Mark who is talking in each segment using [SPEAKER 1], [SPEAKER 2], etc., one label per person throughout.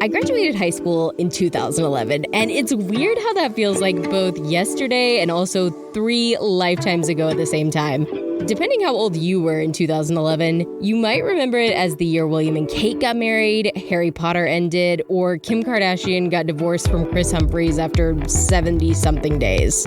[SPEAKER 1] I graduated high school in 2011, and it's weird how that feels like both yesterday and also 3 lifetimes ago at the same time. Depending how old you were in 2011, you might remember it as the year William and Kate got married, Harry Potter ended, or Kim Kardashian got divorced from Kris Humphries after 70-something days.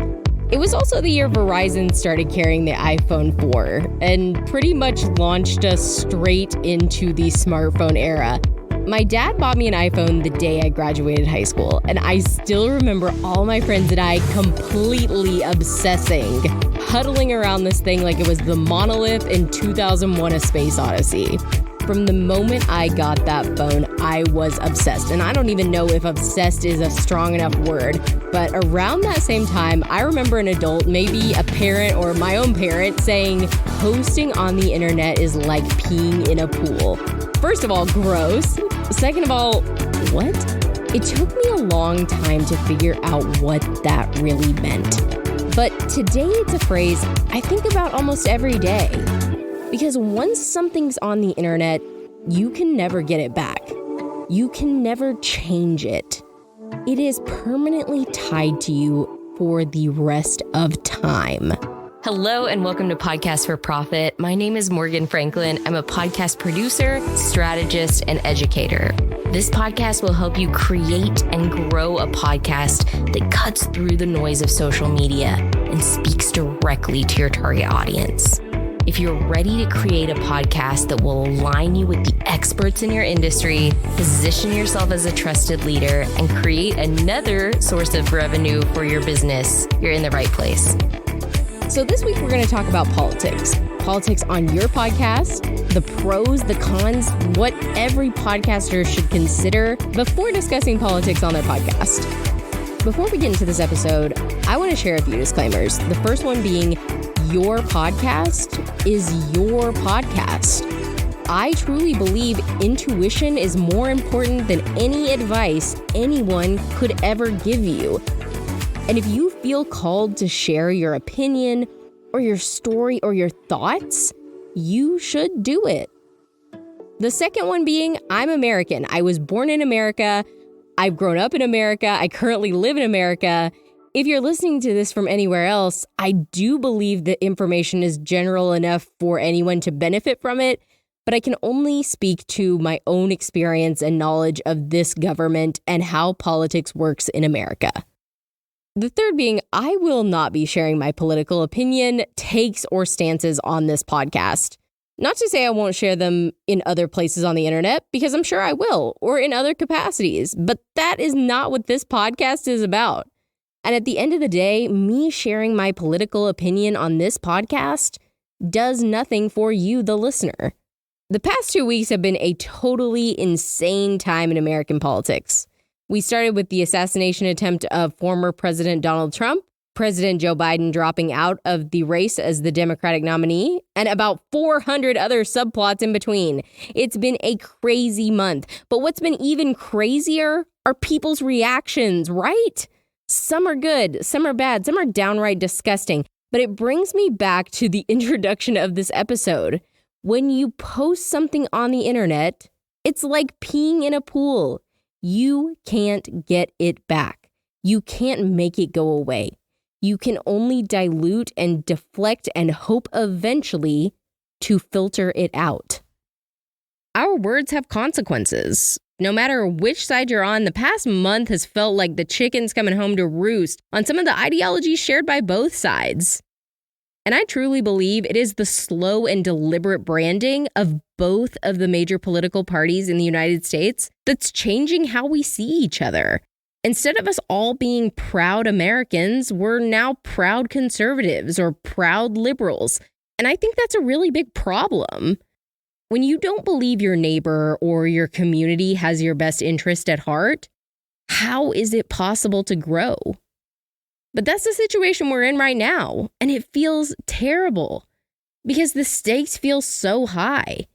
[SPEAKER 1] It was also the year Verizon started carrying the iPhone 4 and pretty much launched us straight into the smartphone era. My dad bought me an iPhone the day I graduated high school, and I still remember all my friends and I completely obsessing, huddling around this thing like it was the monolith in 2001: A Space Odyssey. From the moment I got that phone, I was obsessed. And I don't even know if obsessed is a strong enough word. But around that same time, I remember an adult, maybe a parent or my own parent, saying posting on the internet is like peeing in a pool. First of all, gross. Second of all, what? It took me a long time to figure out what that really meant. But today it's a phrase I think about almost every day. Because once something's on the internet, you can never get it back. You can never change it. It is permanently tied to you for the rest of time. Hello and welcome to Podcast for Profit. My name is Morgan Franklin. I'm a podcast producer, strategist, and educator. This podcast will help you create and grow a podcast that cuts through the noise of social media and speaks directly to your target audience. If you're ready to create a podcast that will align you with the experts in your industry, position yourself as a trusted leader, and create another source of revenue for your business, you're in the right place. So this week, we're going to talk about politics. Politics on your podcast, the pros, the cons, what every podcaster should consider before discussing politics on their podcast. Before we get into this episode, I want to share a few disclaimers. The first one being, your podcast is your podcast. I truly believe intuition is more important than any advice anyone could ever give you. And if you feel called to share your opinion or your story or your thoughts, you should do it. The second one being, I'm American. I was born in America. I've grown up in America. I currently live in America. If you're listening to this from anywhere else, I do believe the information is general enough for anyone to benefit from it, but I can only speak to my own experience and knowledge of this government and how politics works in America. The third being, I will not be sharing my political opinion, takes, or stances on this podcast. Not to say I won't share them in other places on the internet, because I'm sure I will, or in other capacities, but that is not what this podcast is about. And at the end of the day, me sharing my political opinion on this podcast does nothing for you, the listener. The past 2 weeks have been a totally insane time in American politics. We started with the assassination attempt of former President Donald Trump, President Joe Biden dropping out of the race as the Democratic nominee, and about 400 other subplots in between. It's been a crazy month. But what's been even crazier are people's reactions, right? Some are good, some are bad, some are downright disgusting. But it brings me back to the introduction of this episode. When you post something on the internet, it's like peeing in a pool. You can't get it back. You can't make it go away. You can only dilute and deflect and hope eventually to filter it out. Our words have consequences. No matter which side you're on, the past month has felt like the chicken's coming home to roost on some of the ideologies shared by both sides. And I truly believe it is the slow and deliberate branding of both of the major political parties in the United States that's changing how we see each other. Instead of us all being proud Americans, we're now proud conservatives or proud liberals. And I think that's a really big problem. When you don't believe your neighbor or your community has your best interest at heart, how is it possible to grow? But that's the situation we're in right now, and it feels terrible because the stakes feel so high.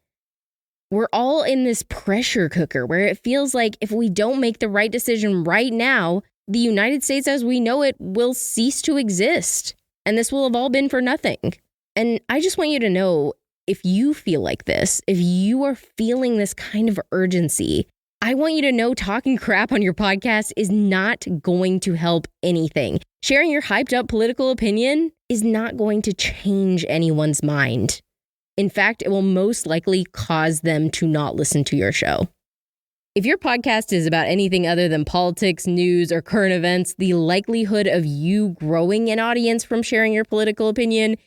[SPEAKER 1] We're all in this pressure cooker where it feels like if we don't make the right decision right now, the United States as we know it will cease to exist, and this will have all been for nothing. And I just want you to know, if you feel like this, if you are feeling this kind of urgency, I want you to know talking crap on your podcast is not going to help anything. Sharing your hyped up political opinion is not going to change anyone's mind. In fact, it will most likely cause them to not listen to your show. If your podcast is about anything other than politics, news, or current events, the likelihood of you growing an audience from sharing your political opinion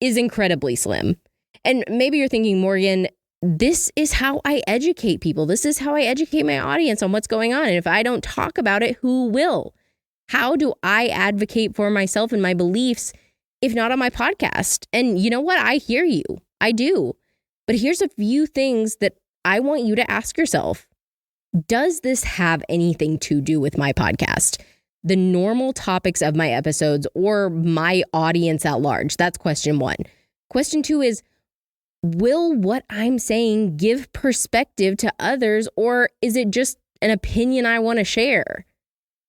[SPEAKER 1] is incredibly slim. And maybe you're thinking, Morgan, this is how I educate people. This is how I educate my audience on what's going on. And if I don't talk about it, who will? How do I advocate for myself and my beliefs if not on my podcast? And you know what? I hear you. I do. But here's a few things that I want you to ask yourself. Does this have anything to do with my podcast? The normal topics of my episodes or my audience at large? That's question one. Question two is, will what I'm saying give perspective to others, or is it just an opinion I want to share?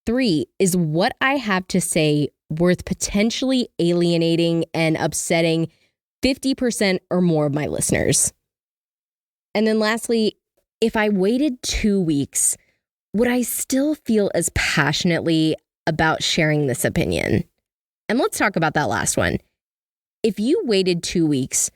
[SPEAKER 1] 3, is what I have to say worth potentially alienating and upsetting 50% or more of my listeners? And then lastly, if I waited 2 weeks, would I still feel as passionately about sharing this opinion? And let's talk about that last one. If you waited 2 weeks,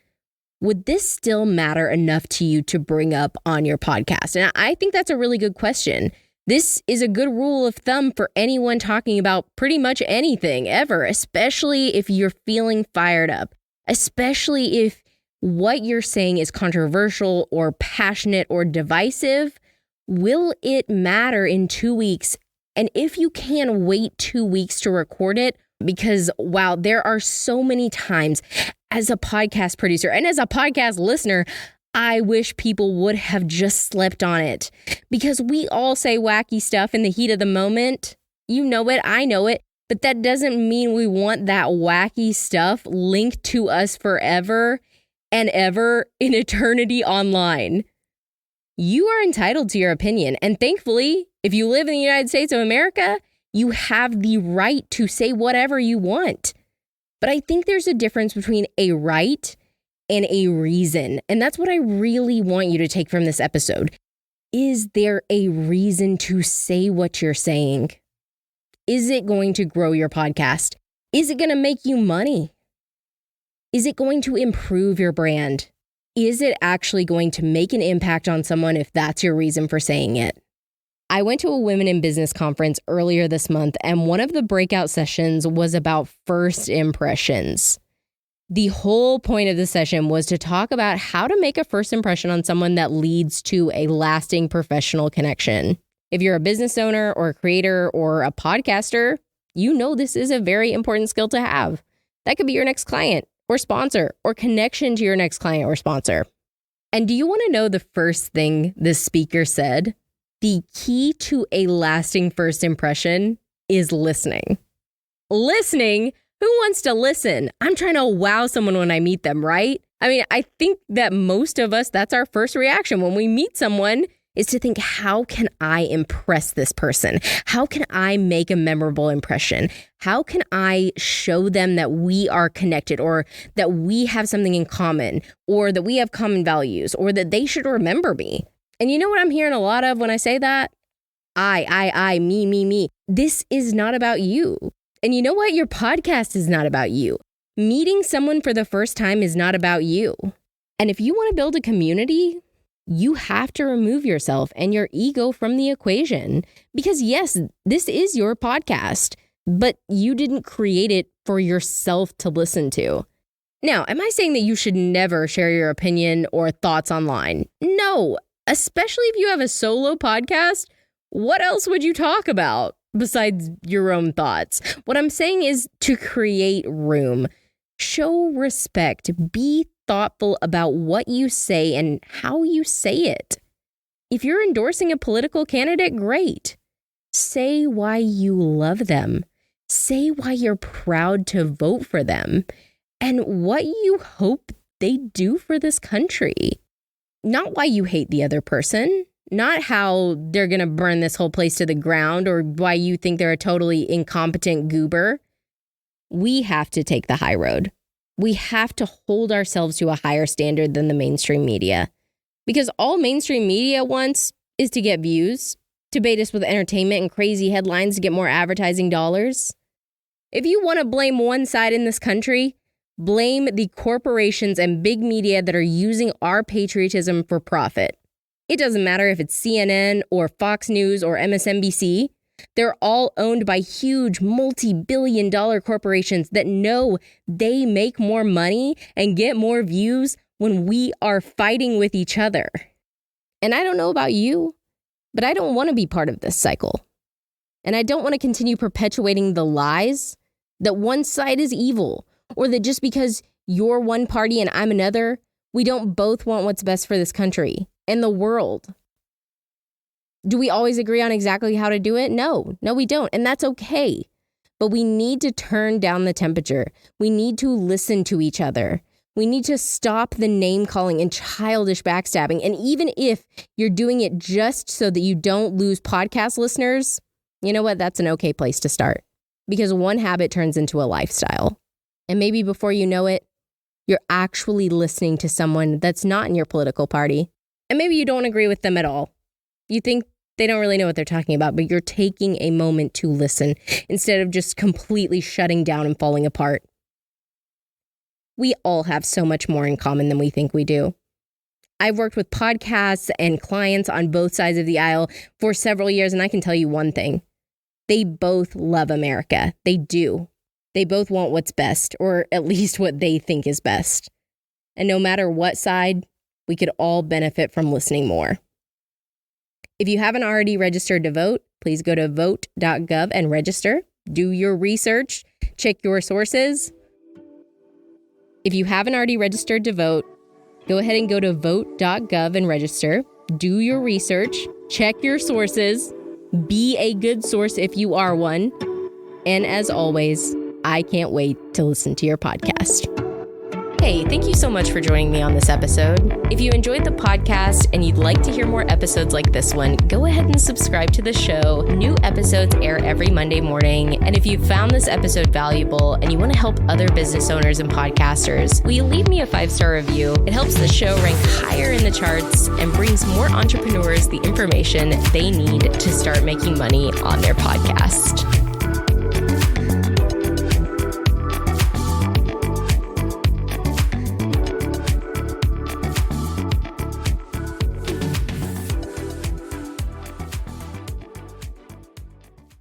[SPEAKER 1] would this still matter enough to you to bring up on your podcast? And I think that's a really good question. This is a good rule of thumb for anyone talking about pretty much anything ever, especially if you're feeling fired up, especially if what you're saying is controversial or passionate or divisive. Will it matter in 2 weeks? And if you can wait 2 weeks to record it, because wow, there are so many times as a podcast producer and as a podcast listener, I wish people would have just slept on it, because we all say wacky stuff in the heat of the moment. You know it, I know it, but that doesn't mean we want that wacky stuff linked to us forever and ever in eternity online. You are entitled to your opinion. And thankfully, if you live in the United States of America, you have the right to say whatever you want. But I think there's a difference between a right and a reason. And that's what I really want you to take from this episode. Is there a reason to say what you're saying? Is it going to grow your podcast? Is it going to make you money? Is it going to improve your brand? Is it actually going to make an impact on someone if that's your reason for saying it? I went to a Women in Business conference earlier this month, and one of the breakout sessions was about first impressions. The whole point of the session was to talk about how to make a first impression on someone that leads to a lasting professional connection. If you're a business owner or a creator or a podcaster, you know this is a very important skill to have. That could be your next client or sponsor or connection to your next client or sponsor. And do you want to know the first thing this speaker said? The key to a lasting first impression is listening. Listening? Who wants to listen? I'm trying to wow someone when I meet them, right? I mean, I think that most of us, that's our first reaction when we meet someone, is to think, how can I impress this person? How can I make a memorable impression? How can I show them that we are connected, or that we have something in common, or that we have common values, or that they should remember me? And you know what I'm hearing a lot of when I say that? I, me. This is not about you. And you know what? Your podcast is not about you. Meeting someone for the first time is not about you. And if you want to build a community, you have to remove yourself and your ego from the equation. Because yes, this is your podcast, but you didn't create it for yourself to listen to. Now, am I saying that you should never share your opinion or thoughts online? No. Especially if you have a solo podcast, what else would you talk about besides your own thoughts? What I'm saying is to create room, show respect, be thoughtful about what you say and how you say it. If you're endorsing a political candidate, great. Say why you love them. Say why you're proud to vote for them and what you hope they do for this country. Not why you hate the other person, not how they're going to burn this whole place to the ground or why you think they're a totally incompetent goober. We have to take the high road. We have to hold ourselves to a higher standard than the mainstream media. Because all mainstream media wants is to get views, to bait us with entertainment and crazy headlines to get more advertising dollars. If you want to blame one side in this country, blame the corporations and big media that are using our patriotism for profit. It doesn't matter if it's CNN or Fox News or MSNBC. They're all owned by huge multi-billion-dollar corporations that know they make more money and get more views when we are fighting with each other. And I don't know about you, but I don't want to be part of this cycle. And I don't want to continue perpetuating the lies that one side is evil, or that just because you're one party and I'm another, we don't both want what's best for this country and the world. Do we always agree on exactly how to do it? No, we don't. And that's okay. But we need to turn down the temperature. We need to listen to each other. We need to stop the name calling and childish backstabbing. And even if you're doing it just so that you don't lose podcast listeners, you know what? That's an okay place to start. Because one habit turns into a lifestyle. And maybe before you know it, you're actually listening to someone that's not in your political party. And maybe you don't agree with them at all. You think they don't really know what they're talking about, but you're taking a moment to listen instead of just completely shutting down and falling apart. We all have so much more in common than we think we do. I've worked with podcasts and clients on both sides of the aisle for several years, and I can tell you one thing. They both love America. They do. They both want what's best, or at least what they think is best. And no matter what side, we could all benefit from listening more. If you haven't already registered to vote, please go to vote.gov and register. Do your research. Check your sources. If you haven't already registered to vote, go ahead and go to vote.gov and register. Do your research. Check your sources. Be a good source if you are one. And as always, I can't wait to listen to your podcast. Hey, thank you so much for joining me on this episode. If you enjoyed the podcast and you'd like to hear more episodes like this one, go ahead and subscribe to the show. New episodes air every Monday morning. And if you found this episode valuable and you want to help other business owners and podcasters, will you leave me a 5-star review? It helps the show rank higher in the charts and brings more entrepreneurs the information they need to start making money on their podcast.